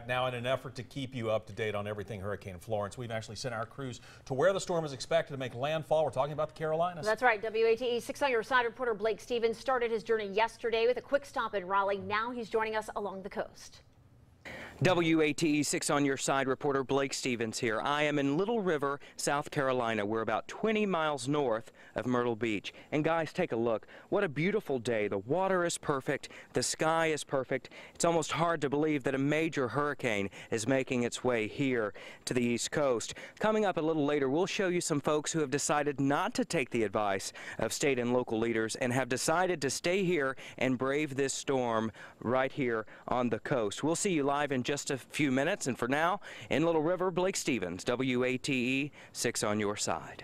Now, in an effort to keep you up to date on everything Hurricane Florence, we've actually sent our crews to where the storm is expected to make landfall. We're talking about the Carolinas. That's right. WATE 6 on your side reporter Blake Stevens started his journey yesterday with a quick stop in Raleigh. Now he's joining us along the coast. WATE 6 on your side reporter Blake Stevens here. I am in Little River, South Carolina. We're about 20 miles north of Myrtle Beach. And guys, take a look. What a beautiful day. The water is perfect. The sky is perfect. It's almost hard to believe that a major hurricane is making its way here to the East Coast. Coming up a little later, we'll show you some folks who have decided not to take the advice of state and local leaders and have decided to stay here and brave this storm right here on the coast. We'll see you live in just a few minutes, and for now, in Little River, Blake Stevens, WATE 6 on your side.